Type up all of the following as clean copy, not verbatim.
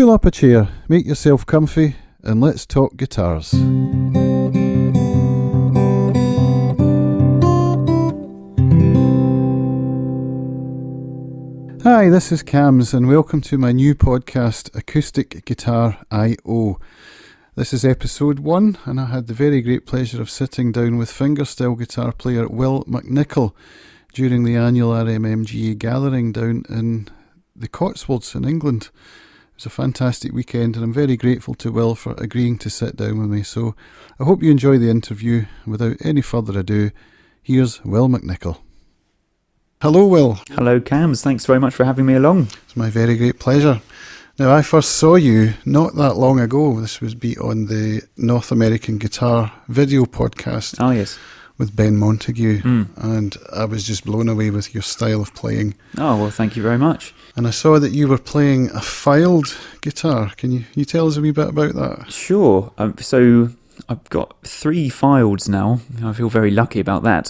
Pull up a chair, make yourself comfy, and let's talk guitars. Hi, this is Cams, and welcome to my new podcast, Acoustic Guitar I.O. This is episode 1, and I had the very great pleasure of sitting down with fingerstyle guitar player Will McNicol during the annual RMMGA gathering down in the Cotswolds in England. It was a fantastic weekend, and I'm very grateful to Will for agreeing to sit down with me. So I hope you enjoy the interview. Without any further ado, here's Will McNicol. Hello, Will. Hello, Cams. Thanks very much for having me along. It's my very great pleasure. Now, I first saw you not that long ago. This was beat on the North American Guitar video podcast. Oh, yes. With Ben Montague, and I was just blown away with your style of playing. Oh, well, thank you very much. And I saw that you were playing a Fylde guitar. Can you tell us a wee bit about that? Sure. So I've got 3 Fyldes now. I feel very lucky about that.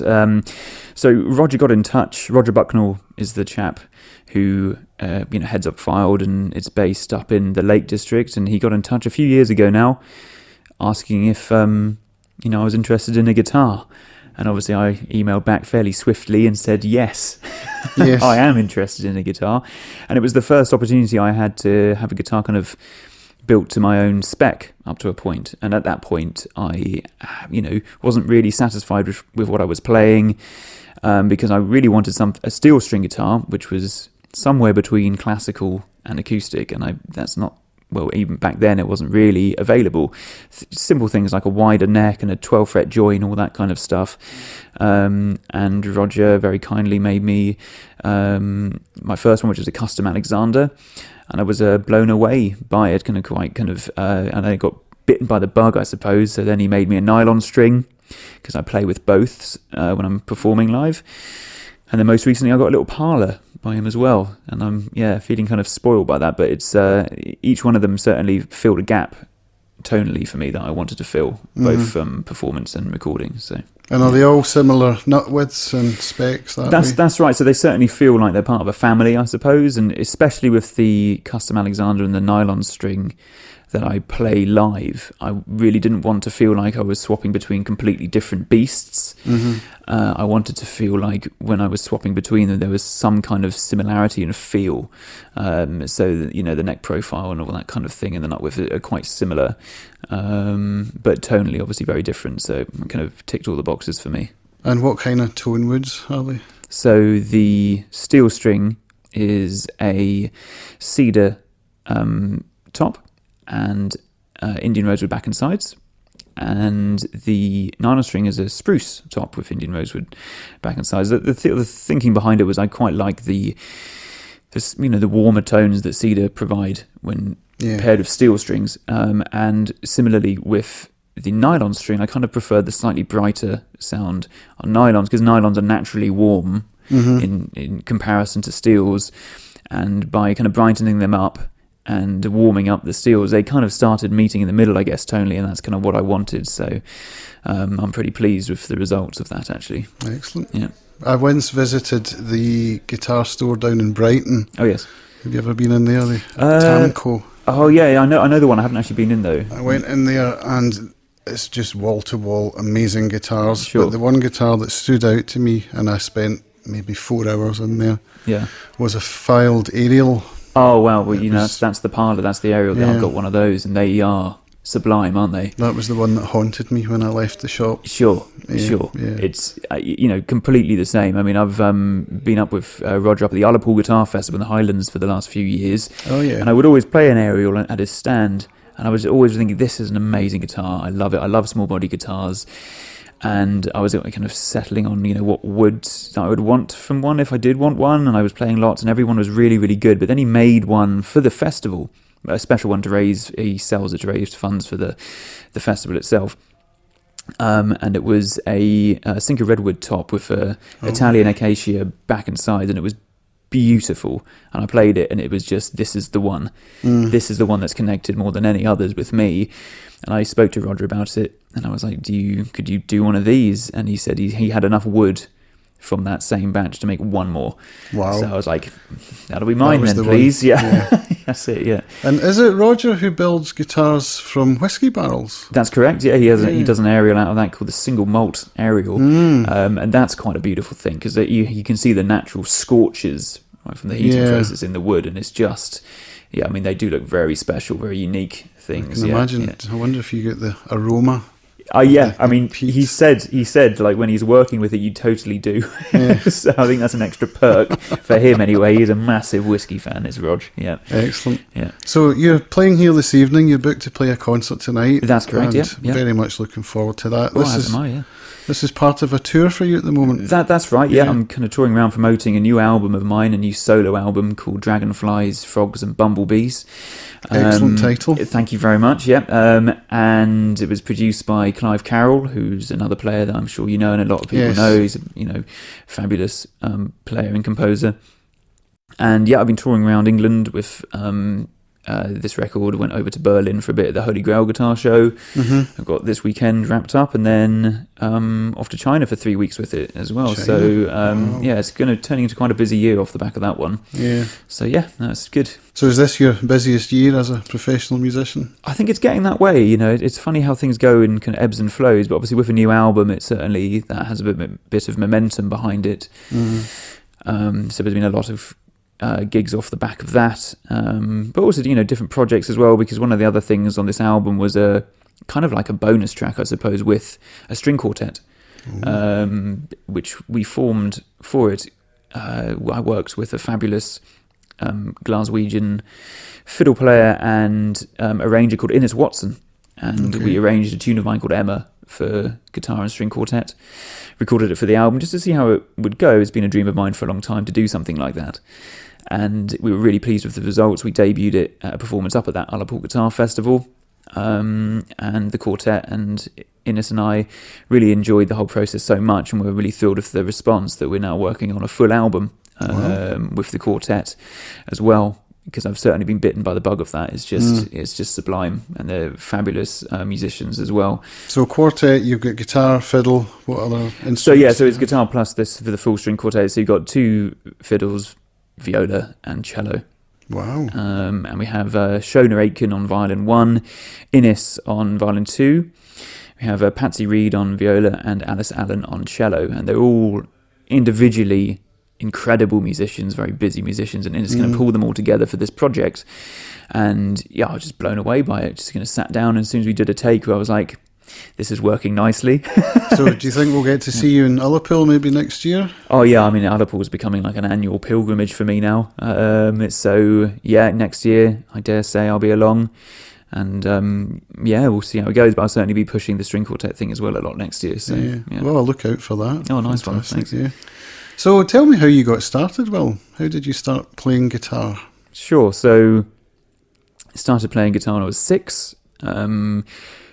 So Roger got in touch. Roger Bucknell is the chap who heads up Fylde, and it's based up in the Lake District. And he got in touch a few years ago now, asking if I was interested in a guitar. And obviously I emailed back fairly swiftly and said yes. I am interested in a guitar. And it was the first opportunity I had to have a guitar kind of built to my own spec up to a point. And at that point I wasn't really satisfied with what I was playing, because I really wanted a steel string guitar which was somewhere between classical and acoustic, and that's not, well, even back then it wasn't really available. Simple things like a wider neck and a 12-fret join, all that kind of stuff. And Roger very kindly made me my first one, which was a custom Alexander, and I was blown away by it, and I got bitten by the bug, I suppose. So then he made me a nylon string, because I play with both when I'm performing live. And then most recently I got a little parlour by him as well, and I'm feeling kind of spoiled by that, but it's each one of them certainly filled a gap tonally for me that I wanted to fill, both performance and recording. So, and are they all similar nut widths and specs? That's right. So they certainly feel like they're part of a family, I suppose, and especially with the custom Alexander and the nylon string that I play live, I really didn't want to feel like I was swapping between completely different beasts. I wanted to feel like when I was swapping between them, there was some kind of similarity and feel. So that, the neck profile and all that kind of thing and the nut width are quite similar, but tonally obviously very different. So it kind of ticked all the boxes for me. And what kind of tone woods are they? So the steel string is a cedar top, and Indian rosewood back and sides, and the nylon string is a spruce top with Indian rosewood back and sides. The thinking behind it was I quite like the warmer tones that cedar provide when paired with steel strings, and similarly with the nylon string, I kind of prefer the slightly brighter sound on nylons, because nylons are naturally warm in comparison to steels, and by kind of brightening them up and warming up the steels, they kind of started meeting in the middle, I guess, tonally, and that's kind of what I wanted. So I'm pretty pleased with the results of that, actually. Excellent. Yeah. I once visited the guitar store down in Brighton. Oh, yes. Have you ever been in there? The Tamco. Oh, yeah, I know the one. I haven't actually been in, though. I went in there, and it's just wall-to-wall amazing guitars. Sure. But the one guitar that stood out to me, and I spent maybe 4 hours in there, was a Fylde Aerial. Oh, well, that's the parlour, that's the Aerial. I've got one of those, and they are sublime, aren't they? That was the one that haunted me when I left the shop. Sure. It's completely the same. I mean, I've been up with Roger up at the Ullapool Guitar Festival in the Highlands for the last few years. Oh, yeah. And I would always play an Aerial at his stand, and I was always thinking, this is an amazing guitar. I love it. I love small body guitars. And I was kind of settling on, what woods I would want from one if I did want one, and I was playing lots, and everyone was really, really good. But then he made one for the festival, a special one he sells it to raise funds for the festival itself. And it was a Sinker Redwood top with a Italian acacia back and sides, and it was beautiful. And I played it, and it was just, this is the one. This is the one that's connected more than any others with me. And I spoke to Roger about it, and I was like, could you do one of these? And he said he had enough wood from that same batch to make one more. Wow. So I was like, that'll be mine then, please. Yeah. That's it, yeah. And is it Roger who builds guitars from whiskey barrels? That's correct, yeah. He does an aerial out of that called the single malt aerial. And that's quite a beautiful thing, because you can see the natural scorches right from the heating process in the wood, and it's just, I mean, they do look very special, very unique things. I can imagine. Yeah. I wonder if you get the aroma. I mean, he said like when he's working with it, you totally do. Yeah. So I think that's an extra perk for him anyway. He's a massive whiskey fan, is Rog. Yeah. Excellent. Yeah. So you're playing here this evening. You're booked to play a concert tonight. That's correct. And very much looking forward to that. This is part of a tour for you at the moment. That's right. Yeah, I'm kind of touring around promoting a new album of mine, a new solo album called Dragonflies, Frogs and Bumblebees. Excellent title. Thank you very much. Yeah, and it was produced by Clive Carroll, who's another player that I'm sure you know and a lot of people know. He's a fabulous player and composer. And I've been touring around England with this record. Went over to Berlin for a bit at the Holy Grail Guitar Show. I've got this weekend wrapped up, and then off to China for 3 weeks with it as well. China. So it's going to turn into quite a busy year off the back of that one. Yeah. So that's good. So is this your busiest year as a professional musician? I think it's getting that way. It's funny how things go in kind of ebbs and flows, but obviously with a new album, it certainly that has a bit of momentum behind it. So there's been a lot of gigs off the back of that, but also different projects as well, because one of the other things on this album was a kind of like a bonus track, I suppose, with a string quartet, which we formed for it. I worked with a fabulous Glaswegian fiddle player and arranger called Innes Watson, and we arranged a tune of mine called Emma for guitar and string quartet, recorded it for the album just to see how it would go. It's been a dream of mine for a long time to do something like that, and we were really pleased with the results. We debuted it at a performance up at that Ullapool Guitar Festival, and the quartet and Innes and I really enjoyed the whole process so much, and we're really thrilled with the response that we're now working on a full album with the quartet as well, because I've certainly been bitten by the bug of that. It's just sublime, and they're fabulous musicians as well. So quartet, you've got guitar, fiddle, what other instruments? So it's guitar plus this for the full string quartet. So you've got 2 fiddles, viola and cello. Wow. And we have Shona Aitken on violin 1, Innes on violin 2. We have Patsy Reed on viola and Alice Allen on cello, and they're all individually incredible musicians, very busy musicians, and Innes going to pull them all together for this project. And I was just blown away by it. Just kind of sat down, and as soon as we did a take, I was like, this is working nicely. So do you think we'll get to see you in Ullapool maybe next year? Oh yeah, I mean, Ullapool is becoming like an annual pilgrimage for me now. Next year I dare say I'll be along, and we'll see how it goes, but I'll certainly be pushing the string quartet thing as well a lot next year. So well, I'll look out for that. Oh, nice one, thanks. Yeah. So tell me how you got started, Will. How did you start playing guitar? Sure, so I started playing guitar when I was 6.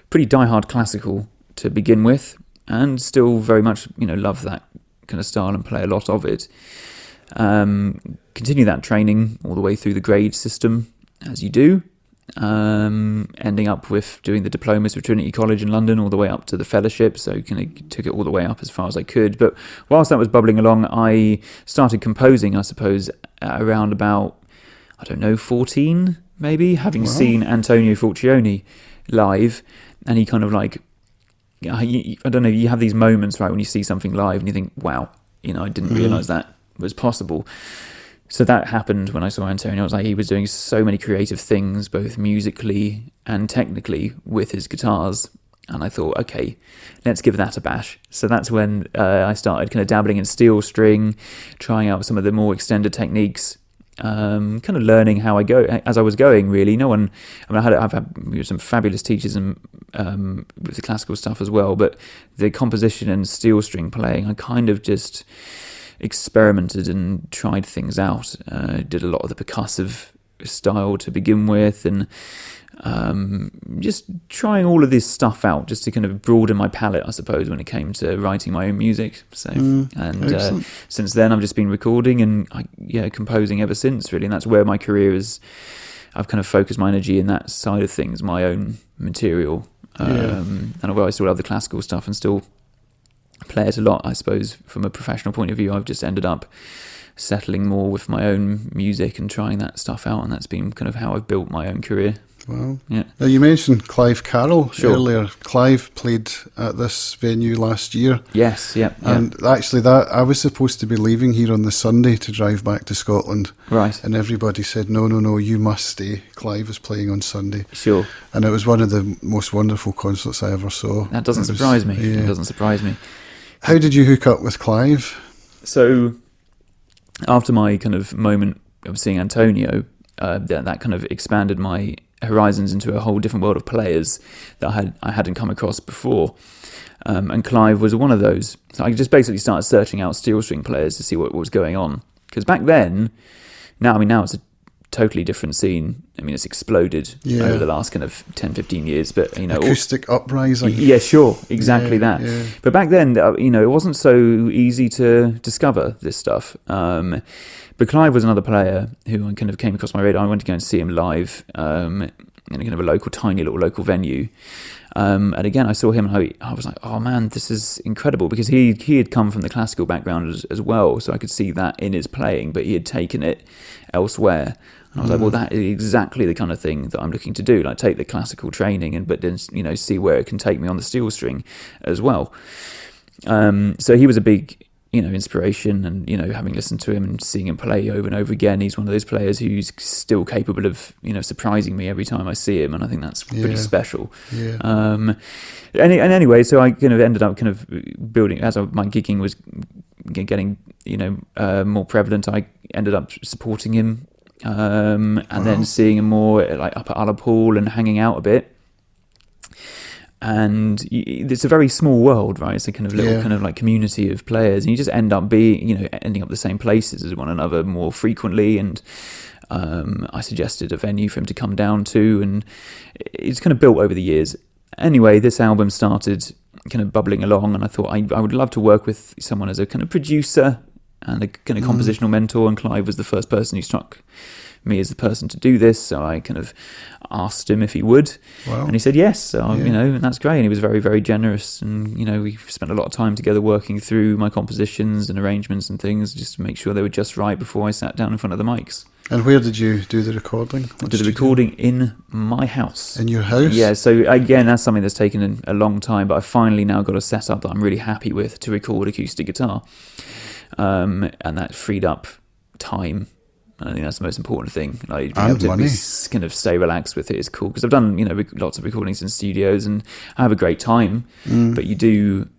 Pretty die-hard classical to begin with, and still very much, love that kind of style and play a lot of it. Continue that training all the way through the grade system, as you do, ending up with doing the diplomas with Trinity College in London all the way up to the fellowship, so kind of took it all the way up as far as I could. But whilst that was bubbling along, I started composing, I suppose, around about, 14 maybe, having seen Antonio Fulcioni live. And he kind of like, I don't know, you have these moments, right, when you see something live and you think, wow, I didn't realise that was possible. So that happened when I saw Antonio. I was like, he was doing so many creative things, both musically and technically, with his guitars. And I thought, okay, let's give that a bash. So that's when I started kind of dabbling in steel string, trying out some of the more extended techniques, kind of learning how I go as I was going. Really, I've had some fabulous teachers and with the classical stuff as well, but the composition and steel string playing, I kind of just experimented and tried things out. Did a lot of the percussive style to begin with, and just trying all of this stuff out just to kind of broaden my palette, I suppose, when it came to writing my own music. So since then I've just been recording and composing ever since, really, and that's where my career is. I've kind of focused my energy in that side of things, my own material, and although I still love the classical stuff and still play it a lot, I suppose from a professional point of view, I've just ended up settling more with my own music and trying that stuff out, and that's been kind of how I've built my own career. Wow. Yeah. Now, you mentioned Clive Carroll Sure. earlier. Clive played at this venue last year. Yes, yeah. And actually, that I was supposed to be leaving here on the Sunday to drive back to Scotland. Right. And everybody said, no, you must stay. Clive is playing on Sunday. Sure. And it was one of the most wonderful concerts I ever saw. That doesn't surprise me. Yeah. It doesn't surprise me. How did you hook up with Clive? So, after my kind of moment of seeing Antonio, that kind of expanded my horizons into a whole different world of players that I hadn't come across before. And Clive was one of those. So I just basically started searching out steel string players to see what was going on. Because back then, now it's a totally different scene. I mean, it's exploded over the last kind of 10, 15 years. But, Acoustic uprising. Yeah, sure. Exactly that. Yeah. But back then, it wasn't so easy to discover this stuff. But Clive was another player who I kind of came across my radar. I went to go and see him live in a kind of a tiny little local venue. And again, I saw him and I was like, oh man, this is incredible, because he had come from the classical background as well, so I could see that in his playing, but he had taken it elsewhere. And I was like, well, that is exactly the kind of thing that I'm looking to do, like take the classical training but then see where it can take me on the steel string as well. So he was a big inspiration, and having listened to him and seeing him play over and over again, he's one of those players who's still capable of surprising me every time I see him, and I think that's pretty special. Anyway, so I kind of ended up kind of building as my gigging was getting more prevalent. I ended up supporting him, and then seeing him more like up at Ullapool and hanging out a bit. And it's a very small world, right? It's a kind of little kind of like community of players, and you just end up ending up the same places as one another more frequently. And I suggested a venue for him to come down to, and it's kind of built over the years. Anyway, this album started kind of bubbling along, and I thought I would love to work with someone as a kind of producer and a kind of compositional mentor, and Clive was the first person who struck me as the person to do this, so I kind of asked him if he would. Wow. And he said yes. So and that's great. And he was very, very generous, and we spent a lot of time together working through my compositions and arrangements and things just to make sure they were just right before I sat down in front of the mics. And where did you do the recording? I did the recording in my house. In your house? Yeah, so again, that's something that's taken a long time, but I finally now got a setup that I'm really happy with to record acoustic guitar. And that freed up time. I think that's the most important thing. Like, being able to money. kind of stay relaxed with it is cool, because I've done lots of recordings in studios and I have a great time. But you're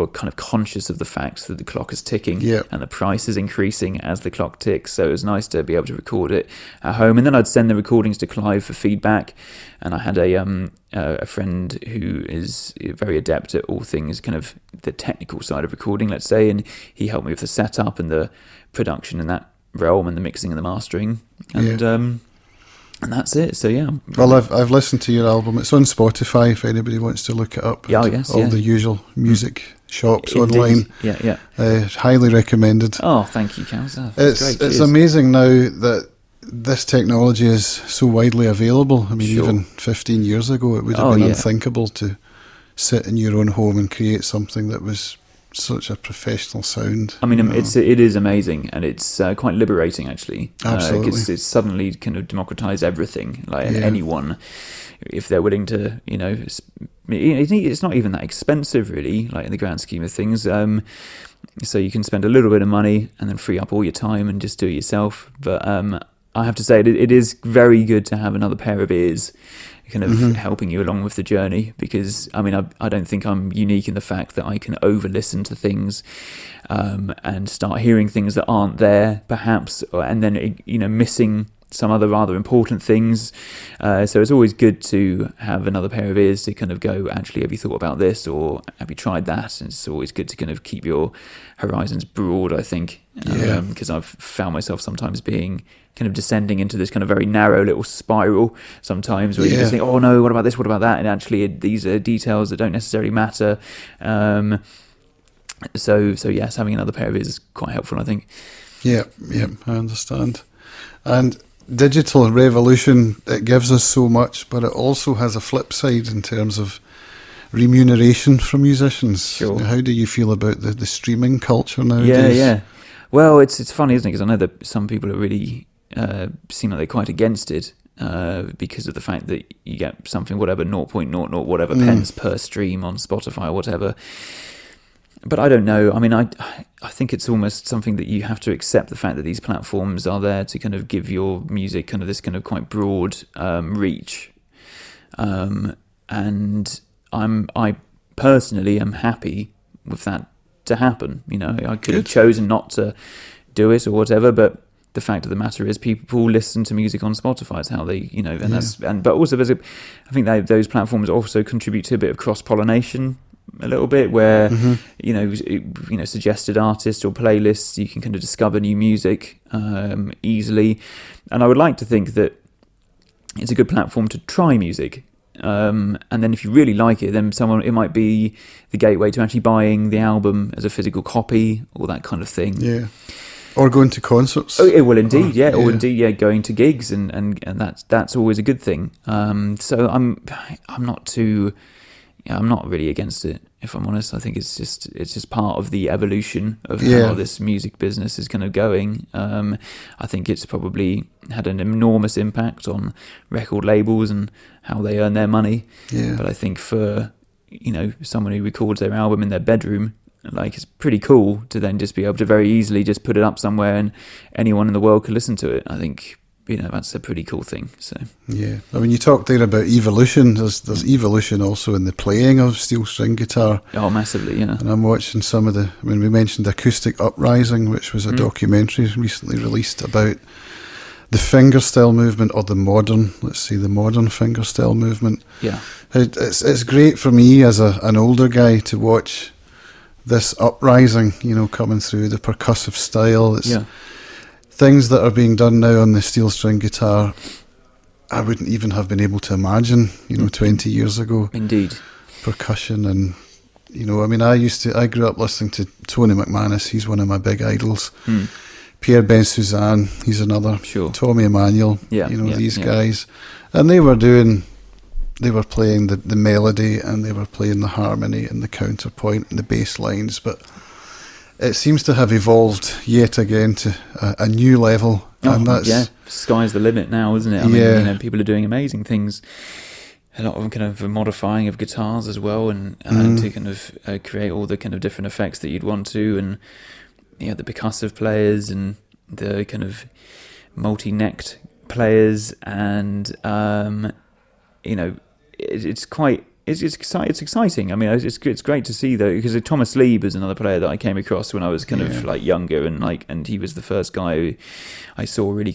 kind of conscious of the fact that the clock is ticking and the price is increasing as the clock ticks. So it was nice to be able to record it at home, and then I'd send the recordings to Clive for feedback. And I had a friend who is very adept at all things kind of the technical side of recording, let's say, and he helped me with the setup and the production in that realm and the mixing and the mastering, and that's it. So well, I've listened to your album. It's on Spotify if anybody wants to look it up. I guess all the usual music shops Indeed. online. Highly recommended. Oh, thank you, Cal. It's amazing now that this technology is so widely available. I mean, even 15 years ago it would have been unthinkable to sit in your own home and create something that was such a professional sound. I mean, it is amazing, and it's quite liberating, actually. Absolutely. Because it's suddenly kind of democratized everything. Like anyone, if they're willing to, it's not even that expensive, really, like in the grand scheme of things. So you can spend a little bit of money and then free up all your time and just do it yourself. But I have to say, it is very good to have another pair of ears kind of helping you along with the journey, because I mean I don't think I'm unique in the fact that I can over listen to things and start hearing things that aren't there perhaps, and then missing some other rather important things. So it's always good to have another pair of ears to kind of go, actually, have you thought about this, or have you tried that? And it's always good to kind of keep your horizons broad, I think, because I've found myself sometimes being kind of descending into this kind of very narrow little spiral sometimes, where you just think, oh no, what about this, what about that? And actually these are details that don't necessarily matter. So yes, having another pair of ears is quite helpful, I think. I understand. And digital revolution, it gives us so much, but it also has a flip side in terms of remuneration from musicians. Sure. How do you feel about the streaming culture nowadays? Well, it's funny, isn't it? Because I know that some people are really seem like they're quite against it because of the fact that you get something, whatever, 0.00 whatever pence per stream on Spotify or whatever. But I don't know. I mean, I think it's almost something that you have to accept the fact that these platforms are there to kind of give your music kind of this kind of quite broad reach. And I personally am happy with that to happen. You know, I could have chosen not to do it or whatever, but the fact of the matter is people listen to music on Spotify. It's how they, you know, but also I think those platforms also contribute to a bit of cross-pollination a little bit, where you know suggested artists or playlists, you can kind of discover new music easily. And I would like to think that it's a good platform to try music. And then if you really like it, then it might be the gateway to actually buying the album as a physical copy or that kind of thing. Yeah. Or going to concerts. Oh, well, indeed, yeah. Or indeed, yeah, going to gigs, and that's always a good thing. So I'm not really against it, if I'm honest. I think it's just part of the evolution of how this music business is kind of going. I think it's probably had an enormous impact on record labels and how they earn their money. Yeah. But I think for, you know, someone who records their album in their bedroom, like, it's pretty cool to then just be able to very easily just put it up somewhere and anyone in the world could listen to it. I think, you know, that's a pretty cool thing. So yeah, I mean, you talked there about evolution. There's evolution also in the playing of steel string guitar. Oh, massively, yeah. And I'm watching some of we mentioned Acoustic Uprising, which was a documentary recently released about the fingerstyle movement, or the modern fingerstyle movement. Yeah, it's great for me as an older guy to watch this uprising, you know, coming through, the percussive style. Things that are being done now on the steel string guitar, I wouldn't even have been able to imagine, you know, 20 years ago. Indeed. Percussion, and, you know, I mean, I grew up listening to Tony McManus. He's one of my big idols. Pierre Ben-Suzanne, he's another. Sure. Tommy Emmanuel, these guys. And they were playing the melody, and they were playing the harmony and the counterpoint and the bass lines, but it seems to have evolved yet again to a new level. And that's, sky's the limit now, isn't it? I mean, you know, people are doing amazing things. A lot of them kind of modifying of guitars as well, and to kind of create all the kind of different effects that you'd want to, and the percussive players and the kind of multi-necked players, and you know, it's exciting. I mean, it's great to see, though, because Thomas Lieb is another player that I came across when I was kind of like younger, and he was the first guy who I saw really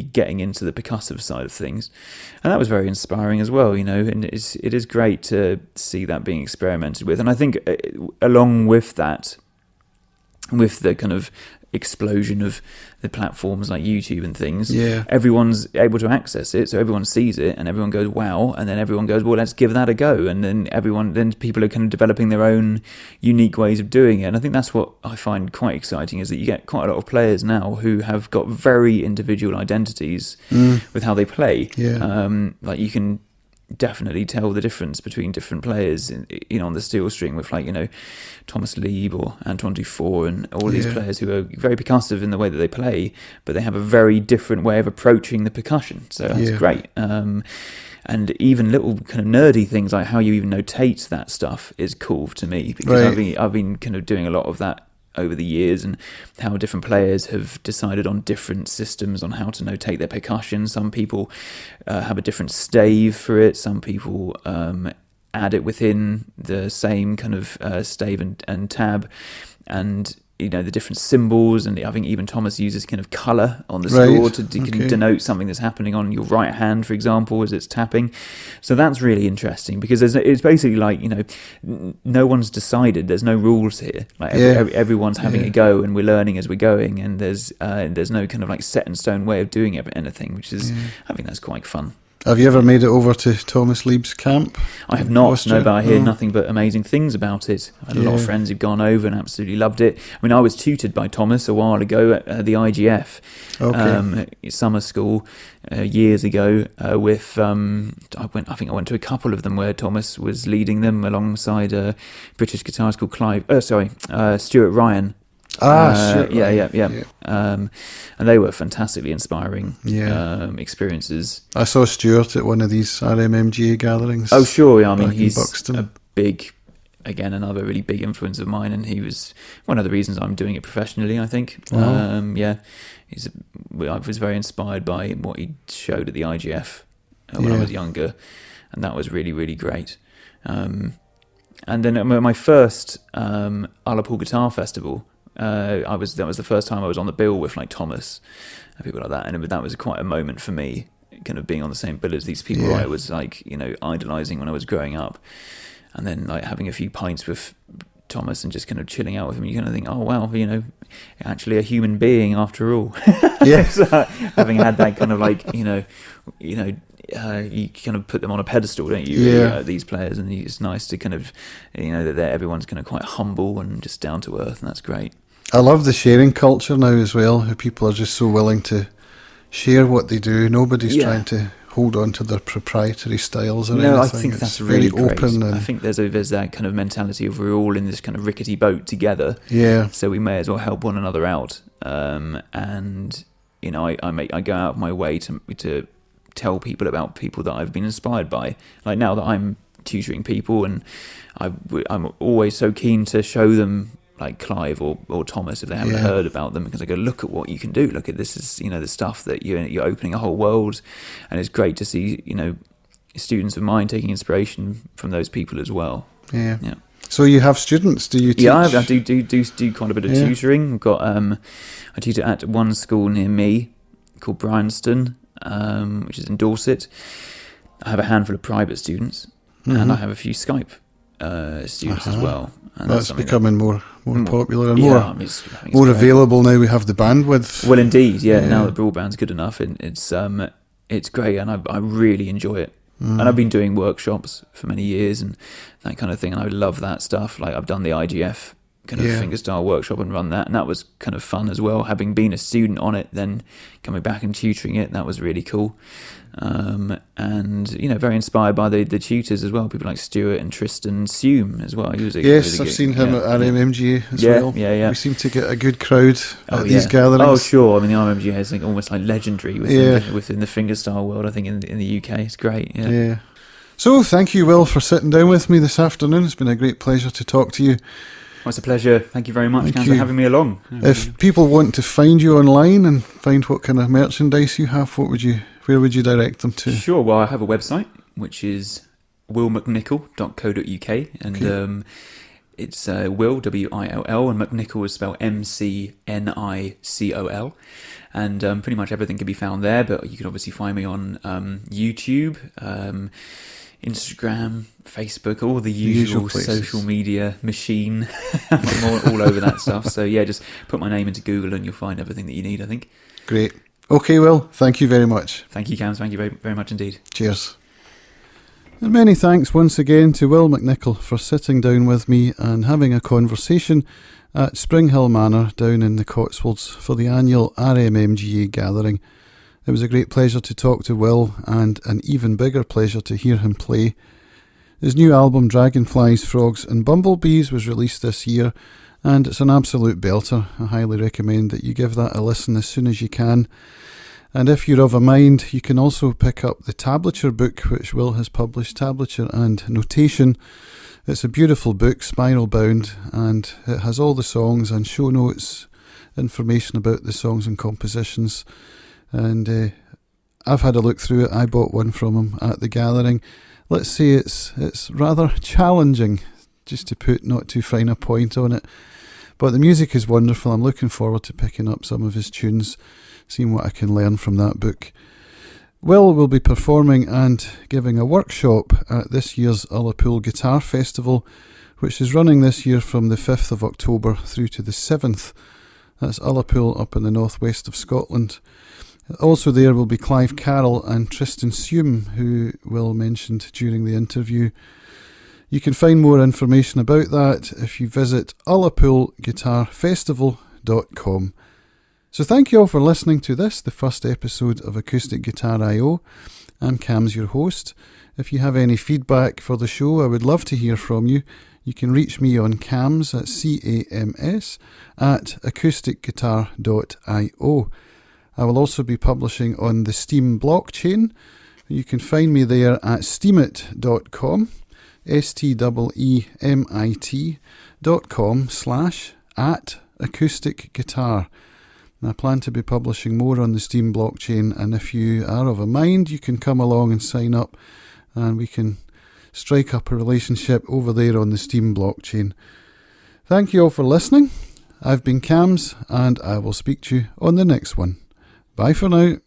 getting into the percussive side of things, and that was very inspiring as well, you know. And it is great to see that being experimented with, and I think along with that, with the kind of explosion of the platforms like YouTube and things, everyone's able to access it, so everyone sees it and everyone goes wow, and then everyone goes, well, let's give that a go, and then people are kind of developing their own unique ways of doing it. And I think that's what I find quite exciting, is that you get quite a lot of players now who have got very individual identities with how they play. Like, you can definitely tell the difference between different players, you know, on the steel string, with, like, you know, Thomas Lieb or Antoine Dufour and all these players who are very percussive in the way that they play, but they have a very different way of approaching the percussion. So that's great. And even little kind of nerdy things like how you even notate that stuff is cool to me, because I've been kind of doing a lot of that over the years, and how different players have decided on different systems on how to notate their percussion. Some people have a different stave for it. Some people add it within the same kind of stave and tab, and, you know, the different symbols. And I think even Thomas uses kind of colour on the score to denote something that's happening on your right hand, for example, as it's tapping. So that's really interesting, because it's basically like, you know, no one's decided. There's no rules here. Like, everyone's having a go, and we're learning as we're going. And there's no kind of like set in stone way of doing anything, which is, I think that's quite fun. Have you ever made it over to Thomas Lieb's camp? I have not, Austria? No, but I hear nothing but amazing things about it. I had a lot of friends who've gone over and absolutely loved it. I mean, I was tutored by Thomas a while ago at the IGF summer school years ago with, I went to a couple of them where Thomas was leading them alongside a British guitarist called Stuart Ryan. Sure. Yeah. And they were fantastically inspiring experiences. I saw Stuart at one of these RMMGA gatherings. Oh, sure. Yeah, I mean, he's Buxton. a big, again, another really big influence of mine, and he was one of the reasons I'm doing it professionally, I think. Wow. I was very inspired by what he showed at the IGF when I was younger, and that was really, really great. And then at my first Ullapool Guitar Festival, that was the first time I was on the bill with like Thomas and people like that, and that was quite a moment for me, kind of being on the same bill as these people I was like, idolizing when I was growing up, and then like having a few pints with Thomas and just kind of chilling out with him. You kind of think, oh wow, actually a human being after all. Yes. Having had that kind of like, you kind of put them on a pedestal, don't you? Yeah. These players, and it's nice to kind of, that everyone's kind of quite humble and just down to earth, and that's great. I love the sharing culture now as well, how people are just so willing to share what they do. Nobody's trying to hold on to their proprietary styles or anything. No, I think that's really very open. great. I think there's that kind of mentality of we're all in this kind of rickety boat together. Yeah. So we may as well help one another out. And I go out of my way to tell people about people that I've been inspired by. Like now that I'm tutoring people, and I'm always so keen to show them like Clive or Thomas if they haven't heard about them, because I go, look at what you can do. Look at this is the stuff that you're opening a whole world, and it's great to see students of mine taking inspiration from those people as well. Yeah. So you have students? Do you teach? Yeah, I do quite a bit of tutoring. I've got I tutor at one school near me called Bryanston, which is in Dorset. I have a handful of private students, and I have a few Skype students as well. And that's becoming more popular and more more available now. We have the bandwidth. Well, indeed, now the broadband's good enough, and it's great, and I really enjoy it. And I've been doing workshops for many years and that kind of thing, and I love that stuff. Like I've done the IGF kind of fingerstyle workshop and run that, and that was kind of fun as well. Having been a student on it, then coming back and tutoring it, that was really cool. And very inspired by the tutors as well, people like Stuart and Tristan Sume as well. He was I've seen him at RMMGA as well. We seem to get a good crowd at these gatherings. Oh sure, I mean the RMMGA is almost like legendary within the fingerstyle world. I think in the UK it's great. So thank you, Will, for sitting down with me this afternoon. It's been a great pleasure to talk to you. Well, it's a pleasure. Thank you very much, Cam, for having me along. If people want to find you online and find what kind of merchandise you have, where would you direct them to? Sure. Well, I have a website, which is willmcnicol.co.uk, and it's Will, W-I-L-L, and McNicol is spelled M-C-N-I-C-O-L, and pretty much everything can be found there, but you can obviously find me on YouTube, Instagram, Facebook, all the usual social media machine. I'm all over that stuff. So just put my name into Google and you'll find everything that you need, I think. Great. Okay, Will, thank you very much. Thank you, Cams. Thank you very, very much indeed. Cheers. And many thanks once again to Will McNicol for sitting down with me and having a conversation at Springhill Manor down in the Cotswolds for the annual RMMGA gathering. It was a great pleasure to talk to Will, and an even bigger pleasure to hear him play. His new album Dragonflies, Frogs and Bumblebees was released this year, and it's an absolute belter. I highly recommend that you give that a listen as soon as you can. And if you're of a mind, you can also pick up the tablature book which Will has published, Tablature and Notation. It's a beautiful book, spiral bound, and it has all the songs and show notes, information about the songs and compositions. And I've had a look through it. I bought one from him at the gathering. Let's say it's rather challenging, just to put not too fine a point on it. But the music is wonderful. I'm looking forward to picking up some of his tunes, seeing what I can learn from that book. Will be performing and giving a workshop at this year's Ullapool Guitar Festival, which is running this year from the 5th of October through to the 7th. That's Ullapool up in the northwest of Scotland. Also there will be Clive Carroll and Tristan Sume, who Will mentioned during the interview. You can find more information about that if you visit ullapoolguitarfestival.com. So thank you all for listening to this, the first episode of Acoustic Guitar I.O. I'm Cams, your host. If you have any feedback for the show, I would love to hear from you. You can reach me on CAMS, that's CAMS, at acousticguitar.io. I will also be publishing on the Steem blockchain. You can find me there at steemit.com, steemit.com/@acousticguitar. I plan to be publishing more on the Steem blockchain, and if you are of a mind, you can come along and sign up, and we can strike up a relationship over there on the Steem blockchain. Thank you all for listening. I've been Cams, and I will speak to you on the next one. Bye for now.